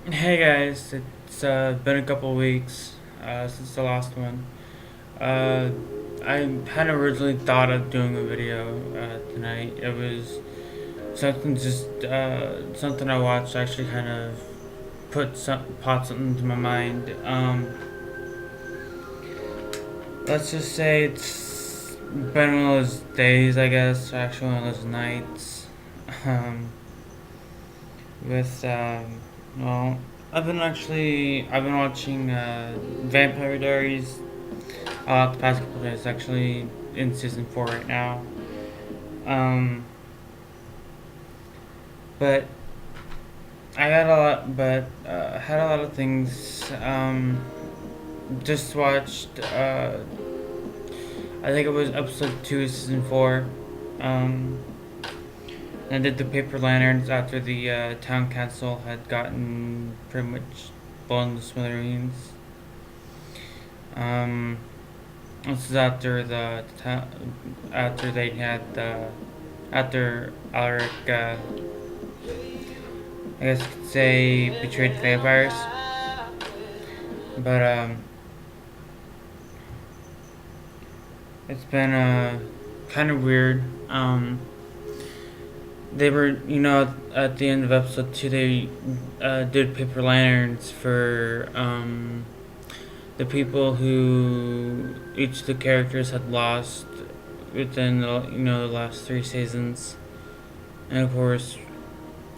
Hey guys, it's been a couple weeks since the last one. Uh, I hadn't originally thought of doing a video tonight. It was something I watched actually kind of popped something into my mind. Let's just say it's been one of those days, I guess, actually one of those nights. Um, with well, I've been watching Vampire Diaries the past couple days. Actually, in season 4 right now. Um, but I had a lot, but had a lot of things. Just watched. I think it was episode 2 of season 4. Um, I did the paper lanterns after the town council had gotten pretty much blown to smithereens. Um, this is after after they had after Alaric, I guess you could say, betrayed the vampires. But it's been kind of weird. They were, at the end of episode 2, they did paper lanterns for the people who each of the characters had lost within the last 3 seasons, and of course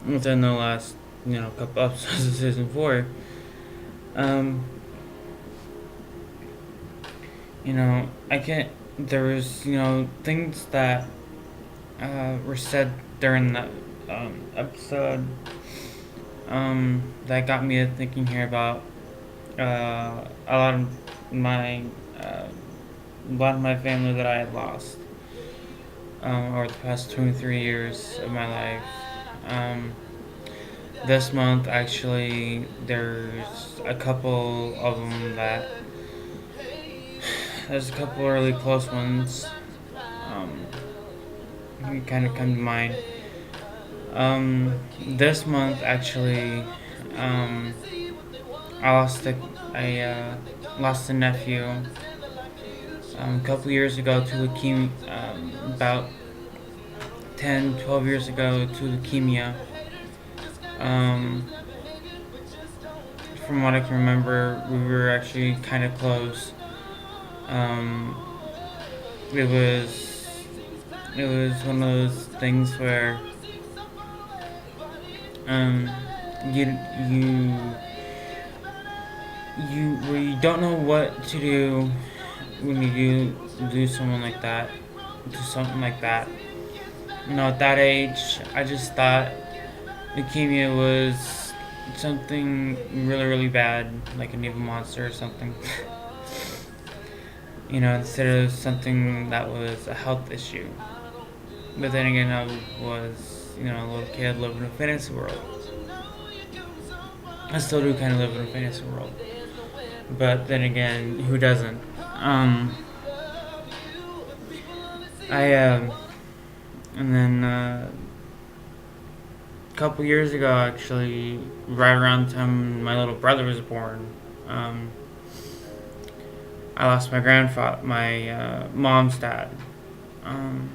within the last couple episodes of season 4. Um, I can't. There was things that were said during that episode that got me thinking here about a lot of my uh, a lot of my family that I had lost over the past 23 years of my life. Um, this month, actually, there's a couple of them that there's a couple really close ones. Um, who kind of come to mind. This month, actually, um, I lost lost a nephew a couple years ago to leukemia. About 10, 12 years ago to leukemia. Um, from what I can remember, we were actually kind of close. Um, it was it was one of those things where um, you you you don't know what to do when you do someone like that, do something like that. At that age, I just thought leukemia was something really, really bad, like an evil monster or something. Instead of something that was a health issue. But then again, I was, a little kid living in a fantasy world. I still do kind of live in a fantasy world. But then again, who doesn't? I, and then, a couple years ago, actually, right around the time my little brother was born, um, I lost my grandfather, my mom's dad. Um,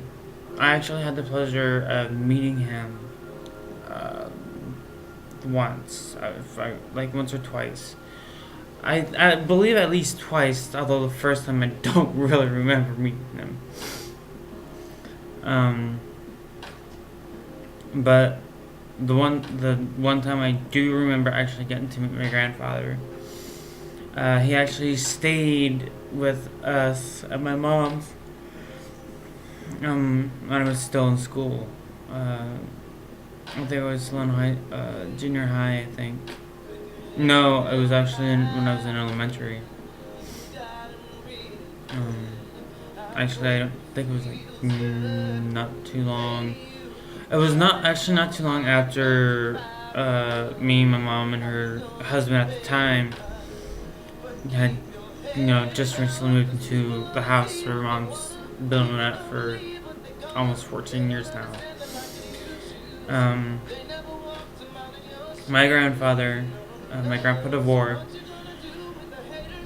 I actually had the pleasure of meeting him uh, once, like once or twice. I believe at least twice, although the first time I don't really remember meeting him. Um, but the one time I do remember actually getting to meet my grandfather, he actually stayed with us at my mom's when I was still in school. I think I was still in junior high, I think. No, it was actually when I was in elementary. Um, actually, I don't think it was like not too long. It was not too long after me, my mom, and her husband at the time had just recently moved into the house where mom's been living at for almost 14 years now. Um, my grandfather. my grandpa divorced.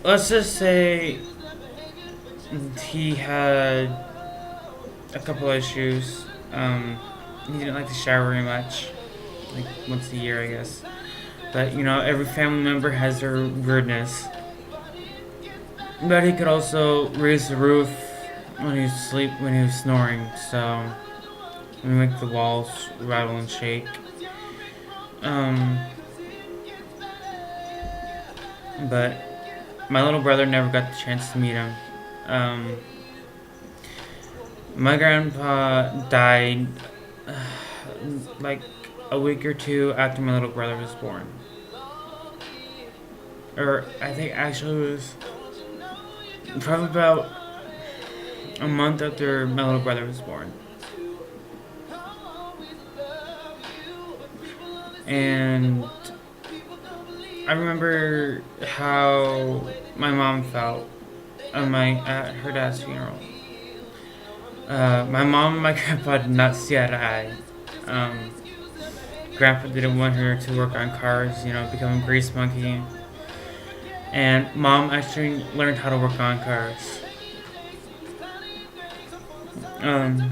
Let's just say he had a couple issues. He didn't like to shower very much, like once a year, I guess. But every family member has their weirdness. But he could also raise the roof when he was asleep, when he was snoring. So we make the walls rattle and shake. Um, but my little brother never got the chance to meet him. Um, my grandpa died like a week or two after my little brother was born. Or I think actually it was probably about a month after my little brother was born. And I remember how my mom felt at her dad's funeral. My mom and my grandpa did not see eye to eye. Um, Grandpa didn't want her to work on cars, become a grease monkey. And mom actually learned how to work on cars. Um,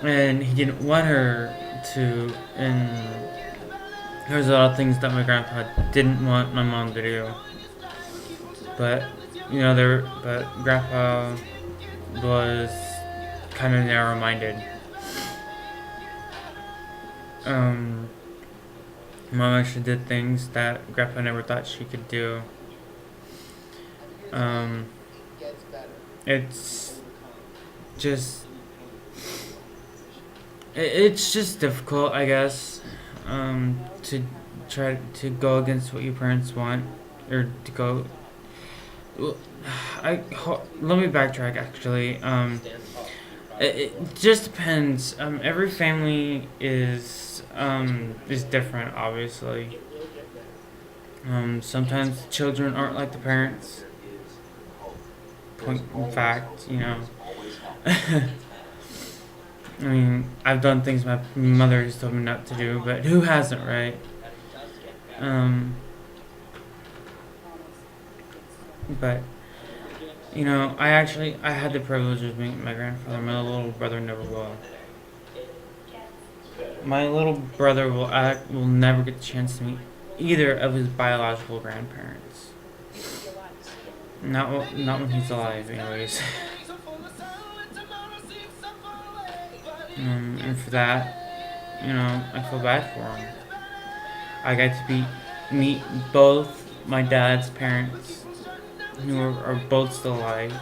and he didn't want her to, and there was a lot of things that my grandpa didn't want my mom to do. But, but grandpa was kind of narrow-minded. Mom actually did things that grandpa never thought she could do. It's just it's just difficult, I guess, to try to go against what your parents want, or to go. Well, let me backtrack. Actually, it just depends. Every family is different, obviously. Sometimes children aren't like the parents. Point in fact, I mean, I've done things my mother has told me not to do, but who hasn't, right? Um, but I had the privilege of meeting my grandfather. My little brother never will. My little brother will never get the chance to meet either of his biological grandparents. Not when he's alive, anyways. And for that, I feel bad for him. I got to meet both my dad's parents, who are both still alive,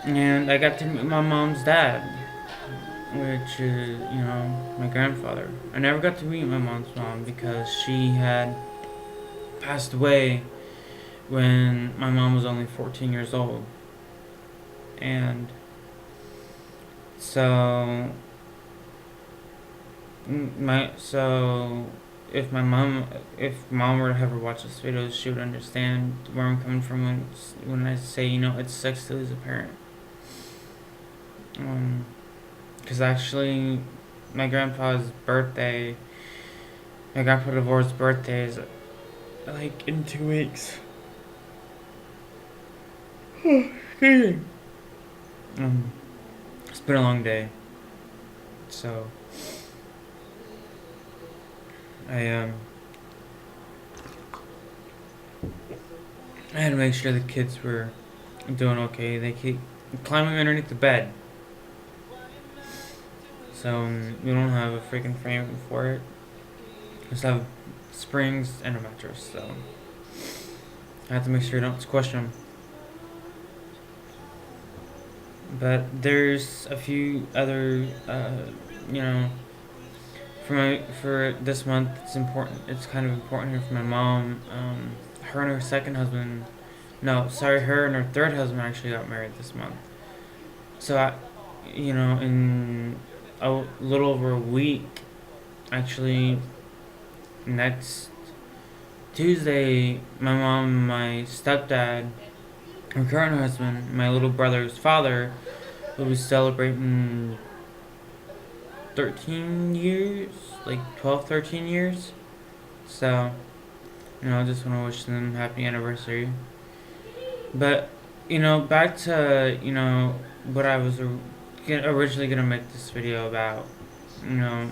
and I got to meet my mom's dad, which is my grandfather. I never got to meet my mom's mom because she had passed away when my mom was only 14 years old, and so if mom were to ever watch this video, she would understand where I'm coming from when I say it sucks to lose a parent. Because actually, my grandpa divorce's birthday is like in 2 weeks. It's been a long day, so I had to make sure the kids were doing okay. They keep climbing underneath the bed, so we don't have a freaking frame for it. We just have springs and a mattress, so I have to make sure I don't squish them. But there's a few other, for this month. It's important. It's kind of important here for my mom. Her and her second husband, no, sorry, her and her third husband actually got married this month. So in a little over a week, actually, next Tuesday, my mom and my stepdad, her current husband, my little brother's father, will be celebrating 13 years, like 12, 13 years. So, I just want to wish them happy anniversary. But, back to, what I was originally going to make this video about, you know,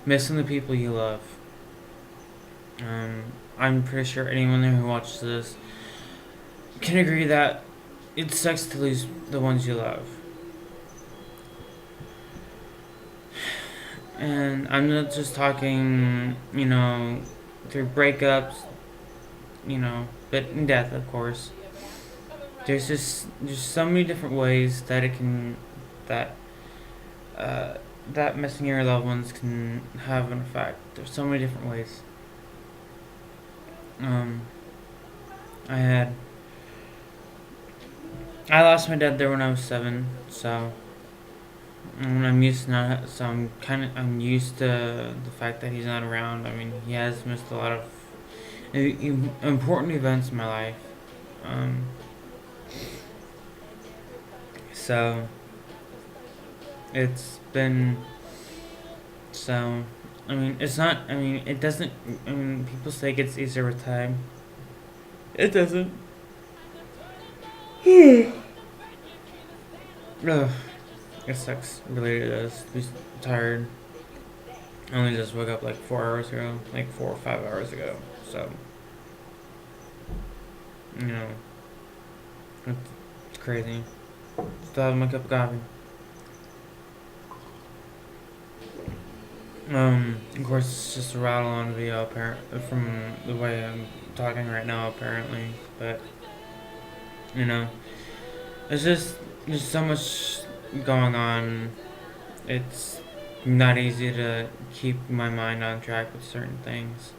missing the people you love. I'm pretty sure anyone there who watches this can agree that it sucks to lose the ones you love. And I'm not just talking, through breakups, but in death, of course. There's so many different ways that that, that missing your loved ones can have an effect. There's so many different ways. Um, I had, I lost my dad there when I was 7, so I'm used to not. So I'm used to the fact that he's not around. I mean, he has missed a lot of important events in my life. Um, so it's been so. I mean, it's not. I mean, it doesn't. I mean, people say it gets easier with time. It doesn't. Ugh. It sucks. It really does. I'm tired. I only just woke up like 4 hours ago, like 4 or 5 hours ago. So, you know, it's crazy. Still having my cup of coffee. Of course, it's just a rattle on video from the way I'm talking right now, apparently. But, it's just, there's so much going on. It's not easy to keep my mind on track with certain things.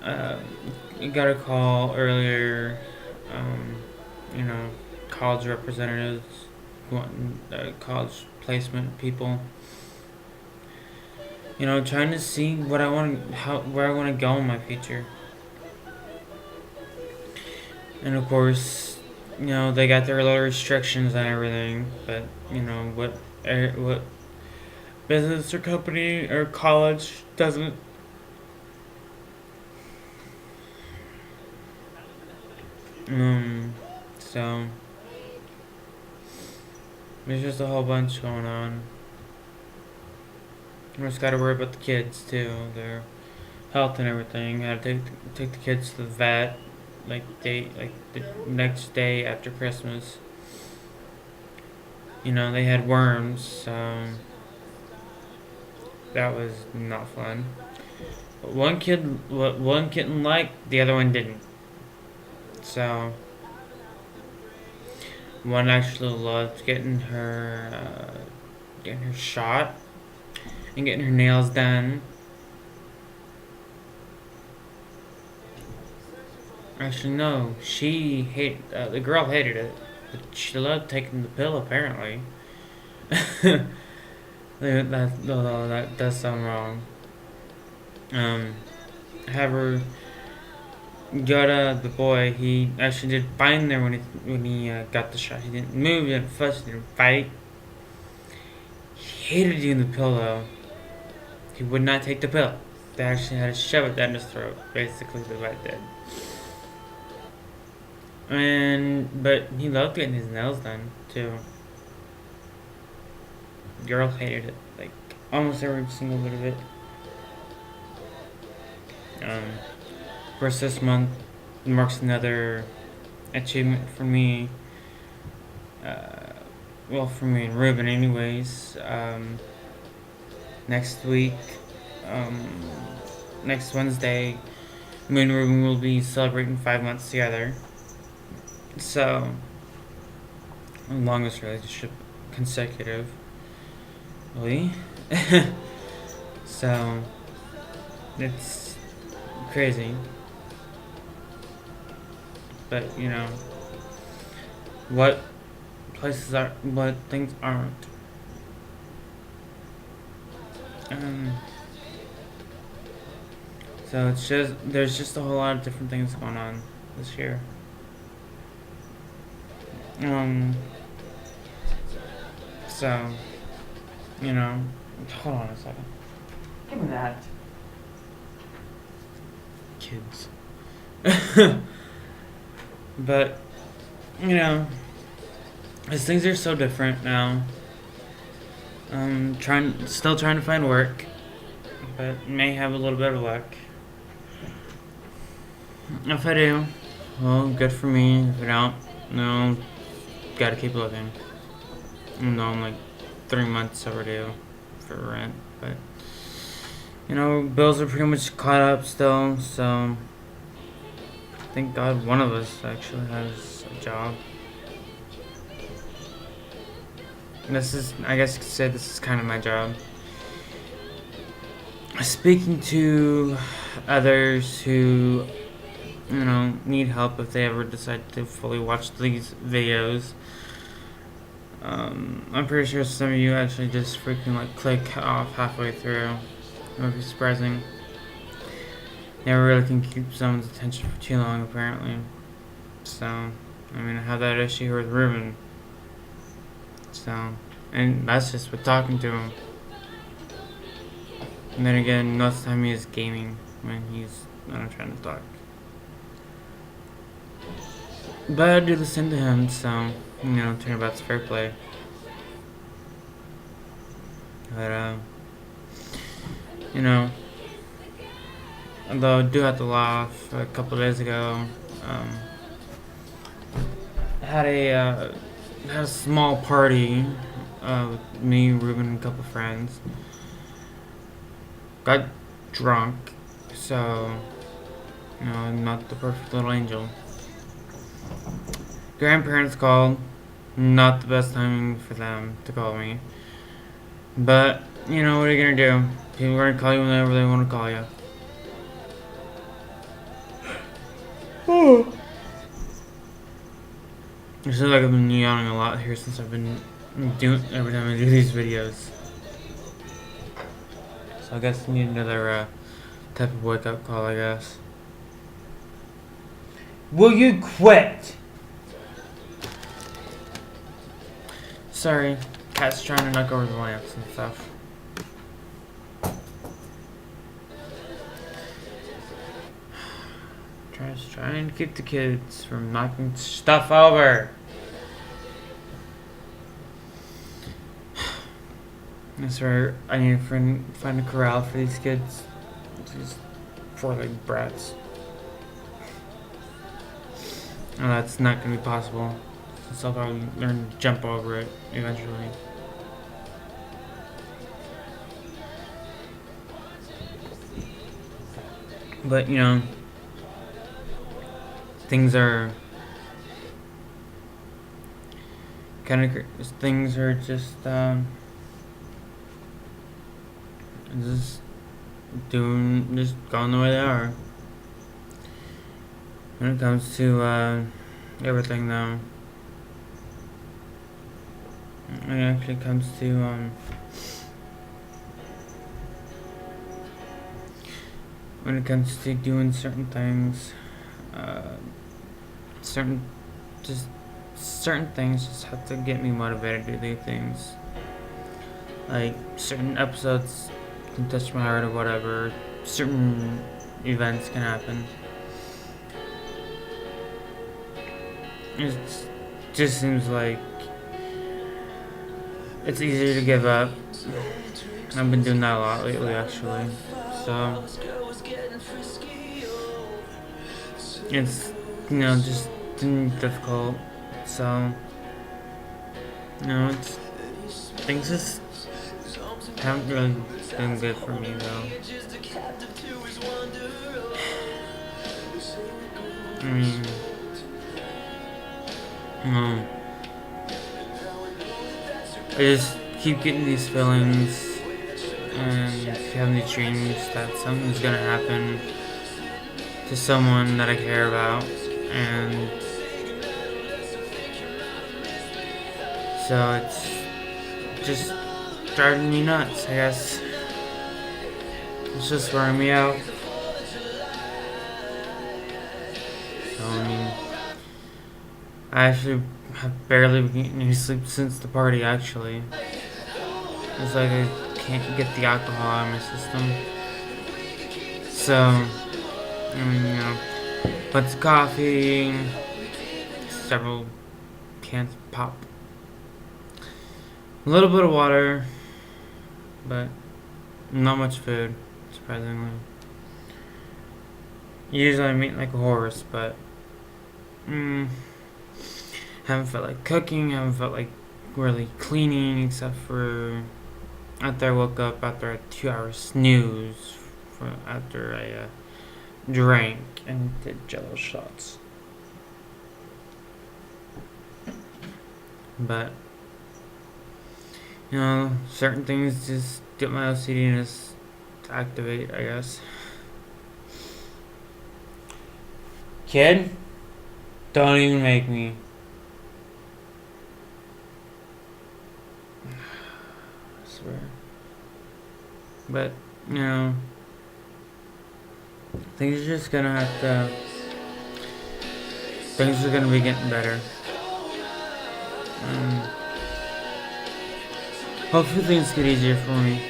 I got a call earlier, um, you know, college representatives, college placement people. Trying to see what I want, where I want to go in my future. And of course, they got their little restrictions on everything, but what business or company or college doesn't. So there's just a whole bunch going on. We just gotta worry about the kids too, their health and everything. Gotta take the kids to the vet, like the next day after Christmas. They had worms, so that was not fun. But one kitten liked, the other one didn't. So one actually loved getting her shot and getting her nails done. Actually, no, the girl hated it, but she loved taking the pill. Apparently, that does sound wrong. Have her Yoda, the boy, he actually did fine there when he got the shot. He didn't move, he didn't fuss, he didn't fight. He hated doing the pill though. He would not take the pill. They actually had to shove it down his throat. Basically, the vet did. But he loved getting his nails done too. The girl hated it, like almost every single bit of it. Of course, this month marks another achievement for me. For me and Ruben, anyways. Next week, next Wednesday, me and Ruben will be celebrating 5 months together. So, longest relationship consecutively. So, it's crazy. But, what places are, what things aren't. So there's just a whole lot of different things going on this year. So you know, hold on a second. Give me that. Kids. But, you know, as things are so different now, still trying to find work, but may have a little bit of luck. If I do, well, good for me. If I don't, no, gotta keep looking. Even though I'm like 3 months overdue for rent, but you know, bills are pretty much caught up still, so thank God one of us actually has a job. This is, I guess you could say, this is kind of my job. Speaking to others who, you know, need help if they ever decide to fully watch these videos. I'm pretty sure some of you actually just freaking like click off halfway through. It would be surprising. Never really can keep someone's attention for too long, apparently. So, I mean, I have that issue with Ruben. So, and that's just with talking to him. And then again, most of the time he is gaming when he's not trying to talk. But I do listen to him, so, you know, turnabout's fair play. But, you know, although I do have to laugh, a couple of days ago, I had a small party with me, Ruben, and a couple friends. Got drunk, so, you know, I'm not the perfect little angel. Grandparents called, not the best timing for them to call me. But, you know, what are you gonna do? People are gonna call you whenever they want to call you. I feel like I've been yawning a lot here since I've been doing every time I do these videos. So I guess I need another type of wake up call, I guess. Will you quit? Sorry, cat's trying to knock over the lamps and stuff. Just trying to keep the kids from knocking stuff over. That's where I need to find a corral for these kids. These four-legged brats. No, that's not going to be possible. Since I'll probably learn to jump over it eventually. But, you know, things are just going the way they are. When it comes to everything, though, it actually comes to when it comes to doing certain things, certain things just have to get me motivated to do things. Like certain episodes can touch my heart or whatever. Certain events can happen. It just seems like it's easier to give up. I've been doing that a lot lately, actually. So it's, you know, just difficult. So, you know, things just haven't really been good for me, though. I mean, I just keep getting these feelings and having these dreams that something's gonna happen to someone that I care about, and so it's just driving me nuts, I guess. It's just wearing me out. So, I mean, I actually have barely been getting any sleep since the party, actually. It's like I can't get the alcohol out of my system. So, I mean, lots of coffee, several cans of pop, a little bit of water, but not much food, surprisingly. Usually I'm eating like a horse, but haven't felt like cooking, haven't felt like really cleaning, except for after I woke up after a 2 hour snooze after I drank and did Jello shots. But certain things just get my OCD-ness to activate, I guess. Kid, don't even make me. I swear. But, things are just gonna have to. Things are gonna be getting better. Hopefully things get easier for me.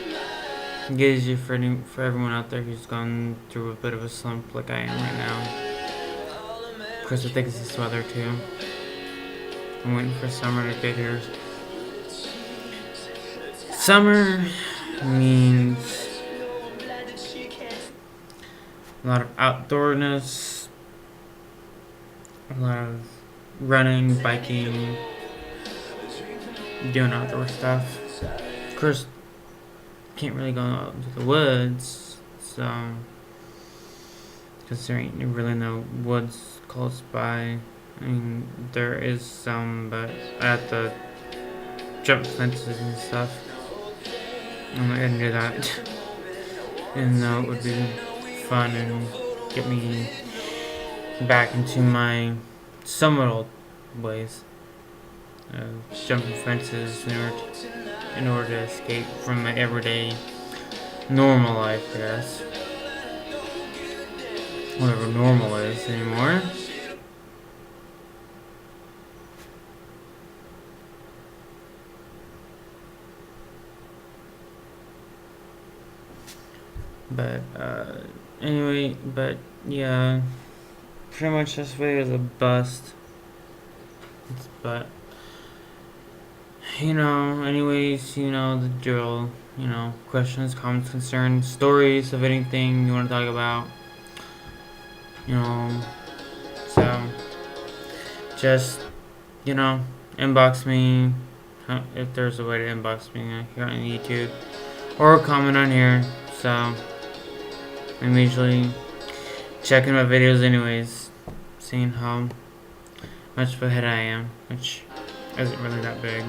Get easier for everyone out there who's gone through a bit of a slump like I am right now. Of course, I think it's this weather too. I'm waiting for summer to get here. Summer means a lot of outdoorness, a lot of running, biking, doing outdoor stuff. Of course, can't really go out into the woods, so because there ain't really no woods close by. I mean, there is some, but I have to jump fences and stuff. I'm not gonna do that. Even though it would be fun and get me back into my somewhat old ways of jumping fences in order to escape from my everyday normal life, I guess. Whatever normal is anymore. But, anyway, but, yeah, pretty much this video is a bust. But, anyways, the drill. Questions, comments, concerns, stories of anything you want to talk about. So, just, inbox me, if there's a way to inbox me here on YouTube, or comment on here. So, I'm usually checking my videos anyways, seeing how much of a head I am, which isn't really that big.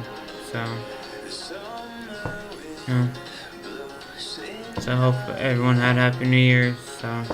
So, so I hope everyone had a Happy New Year. So.